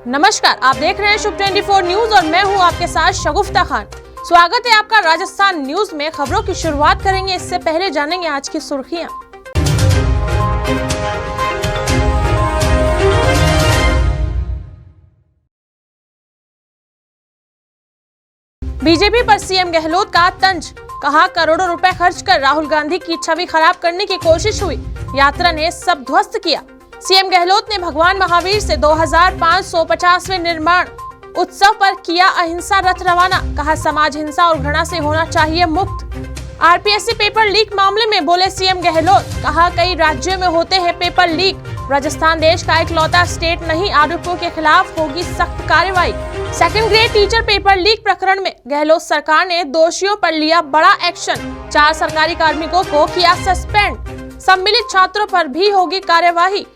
नमस्कार, आप देख रहे हैं शुभ 24 न्यूज और मैं हूं आपके साथ शगुफ्ता खान। स्वागत है आपका राजस्थान न्यूज में। खबरों की शुरुआत करेंगे, इससे पहले जानेंगे आज की सुर्खियां। बीजेपी पर सीएम गहलोत का तंज, कहा करोड़ों रुपए खर्च कर राहुल गांधी की छवि खराब करने की कोशिश हुई, यात्रा ने सब ध्वस्त किया। सीएम गहलोत ने भगवान महावीर से 2550वें निर्माण उत्सव पर किया अहिंसा रथ रवाना, कहा समाज हिंसा और घृणा से होना चाहिए मुक्त। आरपीएससी पेपर लीक मामले में बोले सीएम गहलोत, कहा कई राज्यों में होते हैं पेपर लीक, राजस्थान देश का इकलौता स्टेट नहीं, आरोपियों के खिलाफ होगी सख्त कार्रवाई। Second grade teacher paper leak प्रकरण में गहलोत सरकार ने दोषियों पर लिया बड़ा एक्शन, 4 सरकारी कार्मिकों को किया सस्पेंड, सम्मिलित छात्रों पर भी होगी कार्यवाही।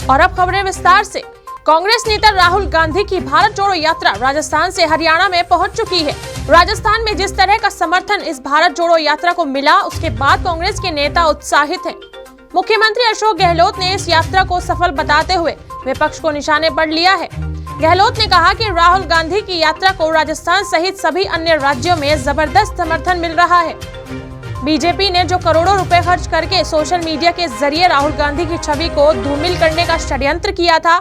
और अब खबरें विस्तार से। कांग्रेस नेता राहुल गांधी की भारत जोड़ो यात्रा राजस्थान से हरियाणा में पहुंच चुकी है। राजस्थान में जिस तरह का समर्थन इस भारत जोड़ो यात्रा को मिला, उसके बाद कांग्रेस के नेता उत्साहित हैं। मुख्यमंत्री अशोक गहलोत ने इस यात्रा को सफल बताते हुए विपक्ष को निशाने पर लिया है। गहलोत ने कहा कि राहुल गांधी की यात्रा को राजस्थान सहित सभी अन्य राज्यों में जबरदस्त समर्थन मिल रहा है। बीजेपी ने जो करोड़ों रुपए खर्च करके सोशल मीडिया के जरिए राहुल गांधी की छवि को धूमिल करने का षड्यंत्र किया था,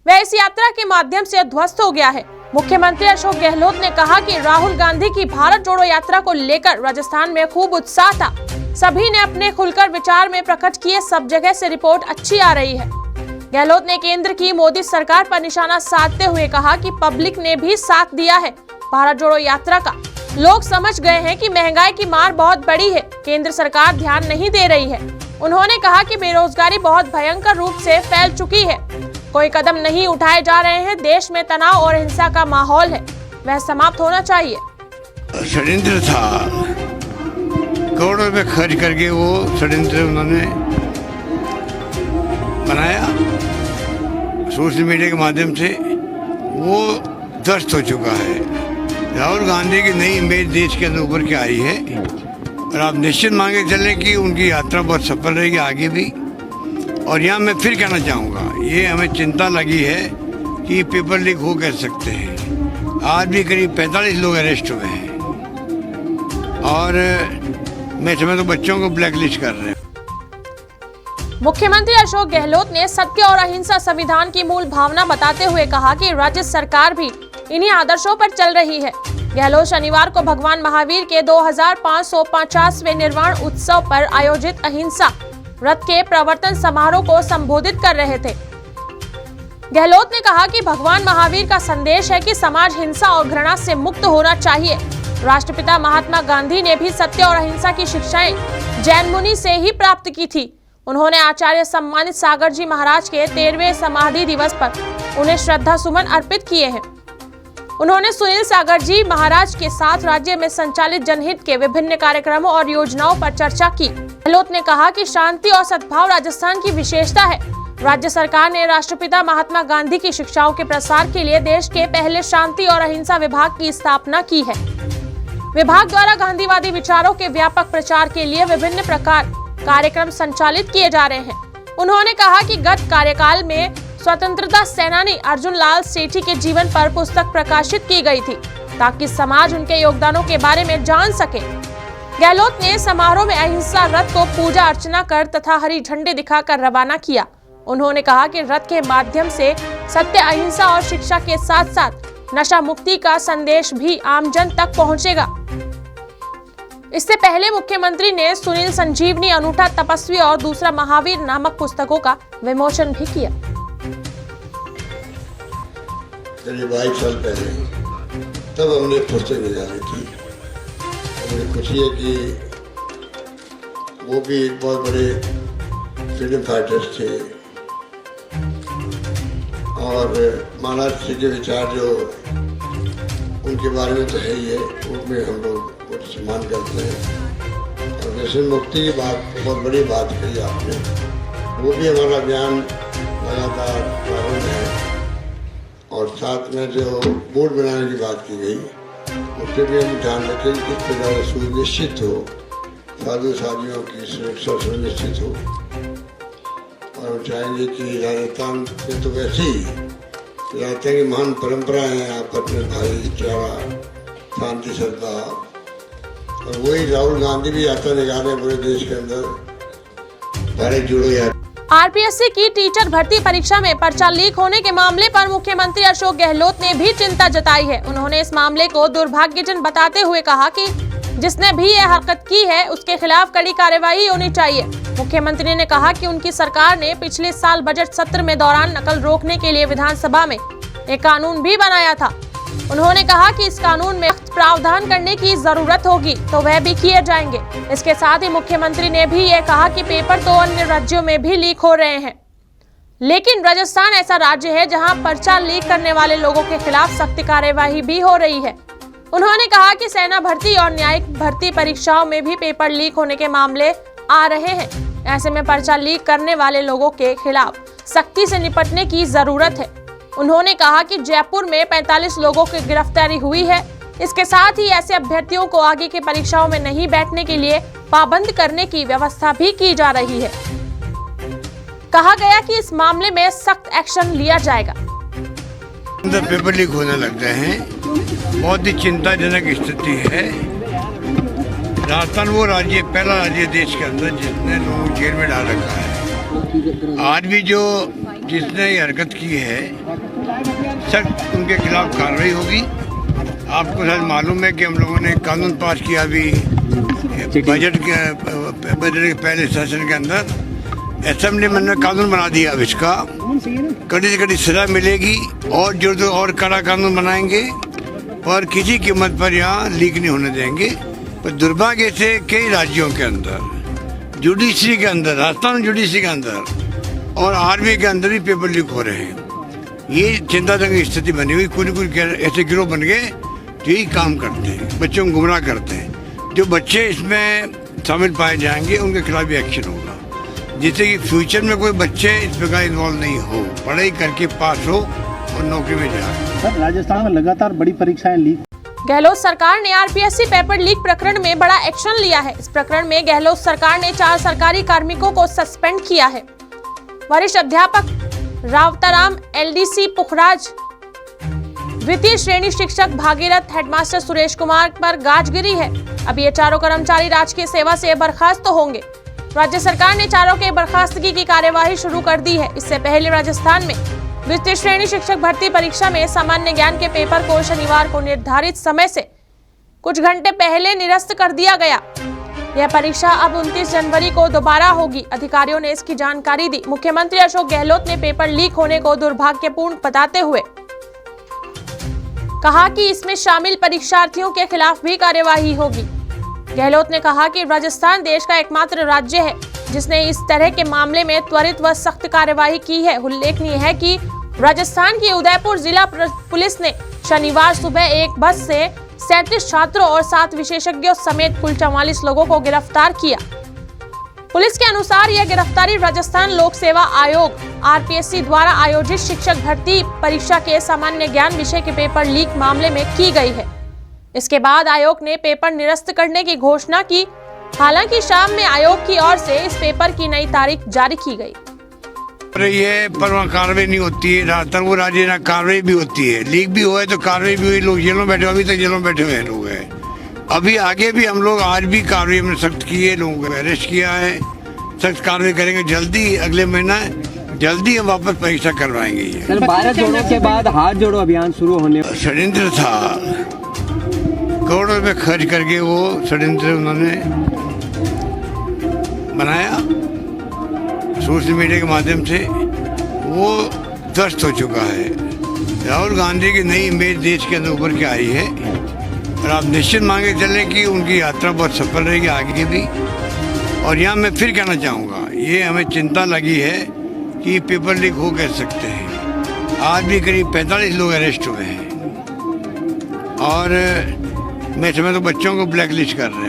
वह इस यात्रा के माध्यम से ध्वस्त हो गया है। मुख्यमंत्री अशोक गहलोत ने कहा कि राहुल गांधी की भारत जोड़ो यात्रा को लेकर राजस्थान में खूब उत्साह था, सभी ने अपने खुलकर विचार में प्रकट किए, सब जगह से रिपोर्ट अच्छी आ रही है। गहलोत ने केंद्र की मोदी सरकार पर निशाना साधते हुए कहा कि पब्लिक ने भी साथ दिया है भारत जोड़ो यात्रा का। लोग समझ गए हैं कि महंगाई की मार बहुत बड़ी है, केंद्र सरकार ध्यान नहीं दे रही है। उन्होंने कहा कि बेरोजगारी बहुत भयंकर रूप से फैल चुकी है, कोई कदम नहीं उठाए जा रहे हैं, देश में तनाव और हिंसा का माहौल है, वह समाप्त होना चाहिए। षड्यंत्र था, करोड़ों रुपए खर्च करके वो षड्यंत्र उन्होंने बनाया, सोशल मीडिया के माध्यम से वो ध्वस्त हो चुका है। राहुल गांधी की नई इमेज देश के अंदर उभर के आई है और आप निश्चित मांगे चलें कि उनकी यात्रा बहुत सफल रहेगी आगे भी। और यहाँ मैं फिर कहना चाहूँगा, ये हमें चिंता लगी है कि पेपर लीक हो कह सकते हैं। आज भी करीब 45 लोग अरेस्ट हुए हैं और मैं समझता हूँ बच्चों को ब्लैकलिस्ट कर रहे हैं। मुख्यमंत्री अशोक गहलोत ने सत्य और अहिंसा संविधान की मूल भावना बताते हुए कहा कि राज्य सरकार भी इन्हीं आदर्शों पर चल रही है। गहलोत शनिवार को भगवान महावीर के 2550वें निर्वाण उत्सव पर आयोजित अहिंसा रथ के प्रवर्तन समारोह को संबोधित कर रहे थे। गहलोत ने कहा कि भगवान महावीर का संदेश है कि समाज हिंसा और घृणा से मुक्त होना चाहिए। राष्ट्रपिता महात्मा गांधी ने भी सत्य और अहिंसा की शिक्षाएं जैन मुनि से ही प्राप्त की थी। उन्होंने आचार्य सम्मानित सागर जी महाराज के 13वें समाधि दिवस पर उन्हें श्रद्धा सुमन अर्पित किए हैं। उन्होंने सुनील सागर जी महाराज के साथ राज्य में संचालित जनहित के विभिन्न कार्यक्रमों और योजनाओं पर चर्चा की। गहलोत ने कहा कि शांति और सद्भाव राजस्थान की विशेषता है। राज्य सरकार ने राष्ट्रपिता महात्मा गांधी की शिक्षाओं के प्रसार के लिए देश के पहले शांति और अहिंसा विभाग की स्थापना की है। विभाग द्वारा गांधीवादी विचारों के व्यापक प्रचार के लिए विभिन्न प्रकार कार्यक्रम संचालित किए जा रहे हैं। उन्होंने कहा कि गत कार्यकाल में स्वतंत्रता सेनानी अर्जुन लाल सेठी के जीवन पर पुस्तक प्रकाशित की गई थी, ताकि समाज उनके योगदानों के बारे में जान सके। गहलोत ने समारोह में अहिंसा रथ को पूजा अर्चना कर तथा हरी झंडी दिखाकर रवाना किया। उन्होंने कहा कि रथ के माध्यम से सत्य, अहिंसा और शिक्षा के साथ साथ नशा मुक्ति का संदेश भी आमजन तक पहुंचेगा। इससे पहले मुख्यमंत्री ने सुनील संजीवनी, अनूठा तपस्वी और दूसरा महावीर नामक पुस्तकों का विमोचन भी किया। करीब 22 साल पहले तब हमने पुस्तक निकाली थी। मुझे खुशी है कि वो भी एक बहुत बड़े फ्रीडम फाइटर्स थे और महाराज जी के विचार जो उनके बारे में तो है ही है, उनमें हम लोग बहुत सम्मान करते हैं। और व्यसन मुक्ति की बात बहुत बड़ी बात कही आपने, वो भी हमारा अभियान लगातार प्रारंभ है। और साथ में जो बोर्ड बनाने की बात की गई, उससे भी हम ध्यान रखें कि किस प्रकार सुनिश्चित हो, साधु साधियों की सुरक्षा सुनिश्चित हो। और हम चाहेंगे कि राजस्थान में तो वैसे ही राजस्थान की महान परंपरा है, आपस में भाईचारा, शांति, श्रद्धा। और वही राहुल गांधी भी यात्रा निकाल रहे पूरे देश के अंदर, भारत जोड़ो यात्रा। आरपीएससी की टीचर भर्ती परीक्षा में पर्चा लीक होने के मामले पर मुख्यमंत्री अशोक गहलोत ने भी चिंता जताई है। उन्होंने इस मामले को दुर्भाग्यजनक बताते हुए कहा कि जिसने भी यह हरकत की है उसके खिलाफ कड़ी कार्रवाई होनी चाहिए। मुख्यमंत्री ने कहा कि उनकी सरकार ने पिछले साल बजट सत्र में दौरान नकल रोकने के लिए विधानसभा में एक कानून भी बनाया था। उन्होंने कहा कि इस कानून में प्रावधान करने की जरूरत होगी तो वह भी किए जाएंगे। इसके साथ ही मुख्यमंत्री ने भी यह कहा कि पेपर तो अन्य राज्यों में भी लीक हो रहे हैं, लेकिन राजस्थान ऐसा राज्य है जहां पर्चा लीक करने वाले लोगों के खिलाफ सख्त कार्यवाही भी हो रही है। उन्होंने कहा कि सेना भर्ती और न्यायिक भर्ती परीक्षाओं में भी पेपर लीक होने के मामले आ रहे हैं। ऐसे में पर्चा लीक करने वाले लोगों के खिलाफ सख्ती से निपटने की जरूरत है। उन्होंने कहा कि जयपुर में 45 लोगों की गिरफ्तारी हुई है। इसके साथ ही ऐसे अभ्यर्थियों को आगे की परीक्षाओं में नहीं बैठने के लिए पाबंद करने की व्यवस्था भी की जा रही है। कहा गया कि इस मामले में सख्त एक्शन लिया जाएगा। पेपर लीक होने लगते हैं, बहुत ही चिंताजनक स्थिति है। राजस्थान वो राज्य, पहला राज्य देश के अंदर जिसने लोगों को जेल में डाल रखा है। आज भी जो जिसने ये हरकत की है सख्त उनके खिलाफ कार्रवाई होगी। आपको शायद मालूम है कि हम लोगों ने कानून पास किया अभी बजट के पहले सेशन के अंदर। असेंबली में कानून बना दिया, अब इसका कड़ी से कड़ी सजा मिलेगी और जो तो और कड़ा कानून बनाएंगे और किसी कीमत पर यहाँ लीक नहीं होने देंगे। पर दुर्भाग्य से कई राज्यों के अंदर, जुडिशरी के अंदर, राजस्थान जुडिशरी के अंदर और आर्मी के अंदर भी पेपर लीक हो रहे हैं। ये चिंताजनक स्थिति बनी हुई। कुछ ऐसे गिरोह बन गए जो यही काम करते हैं, बच्चों को गुमराह करते हैं। जो बच्चे इसमें शामिल पाए जाएंगे उनके खिलाफ भी एक्शन होगा, जिससे कि फ्यूचर में कोई बच्चे इस प्रकार इन्वॉल्व नहीं हो, पढ़ाई करके पास हो और नौकरी में जाए। सर, राजस्थान में लगातार बड़ी परीक्षाएं लीक। गहलोत सरकार ने आरपीएससी पेपर लीक प्रकरण में बड़ा एक्शन लिया है। इस प्रकरण में गहलोत सरकार ने 4 सरकारी कार्मिकों को सस्पेंड किया है। वरिष्ठ अध्यापक रावताराम एलडीसी पुखराज, द्वितीय श्रेणी शिक्षक भागीरथ, हेडमास्टर सुरेश कुमार पर गाज गिरी है। अब ये चारों कर्मचारी राजकीय सेवा से बर्खास्त होंगे। राज्य सरकार ने चारों के बर्खास्तगी की कार्यवाही शुरू कर दी है। इससे पहले राजस्थान में द्वितीय श्रेणी शिक्षक भर्ती परीक्षा में सामान्य ज्ञान के पेपर को शनिवार को निर्धारित समय से कुछ घंटे पहले निरस्त कर दिया गया। यह परीक्षा अब 29 जनवरी को दोबारा होगी। अधिकारियों ने इसकी जानकारी दी। मुख्यमंत्री अशोक गहलोत ने पेपर लीक होने को दुर्भाग्यपूर्ण बताते हुए कहा कि इसमें शामिल परीक्षार्थियों के खिलाफ भी कार्यवाही होगी। गहलोत ने कहा कि राजस्थान देश का एकमात्र राज्य है जिसने इस तरह के मामले में त्वरित व सख्त कार्यवाही की है। उल्लेखनीय है कि राजस्थान की उदयपुर जिला पुलिस ने शनिवार सुबह एक बस से 37 छात्रों और 7 विशेषज्ञों समेत कुल 44 लोगों को गिरफ्तार किया। पुलिस के अनुसार यह गिरफ्तारी राजस्थान लोक सेवा आयोग आरपीएससी द्वारा आयोजित शिक्षक भर्ती परीक्षा के सामान्य ज्ञान विषय के पेपर लीक मामले में की गई है। इसके बाद आयोग ने पेपर निरस्त करने की घोषणा की। हालांकि शाम में आयोग की ओर से इस पेपर की नई तारीख जारी की गई। ये पर वहाँ कार्रवाई नहीं होती है। राजस्थान वो राज्य ना कार्रवाई भी होती है, लीक भी हुआ है तो कार्रवाई भी हुई। लोग जेलों में बैठे, अभी तक जेलों में बैठे हुए लोग हैं। अभी आगे भी हम लोग आज भी कार्रवाई में सख्त की है, लोगों को अरेस्ट किया है, सख्त कार्रवाई करेंगे। जल्दी अगले महीना जल्दी हम वापस परीक्षा करवाएंगे। ये भारत जोड़ो के बाद हाथ जोड़ो अभियान शुरू होने षड्यंत्र था, करोड़ों रुपए खर्च करके वो षड्यंत्र उन्होंने बनाया। सोशल मीडिया के माध्यम से वो ध्वस्त हो चुका है। राहुल गांधी की नई इमेज देश के अंदर उभर के आई है और आप निश्चित मांगे चले कि उनकी यात्रा बहुत सफल रहेगी आगे भी। और यहाँ मैं फिर कहना चाहूँगा, ये हमें चिंता लगी है कि पेपर लीक हो कह सकते हैं। आज भी करीब 45 लोग अरेस्ट हुए हैं। और मैं समझता हूँ बच्चों को ब्लैक लिस्ट कर रहे हैं।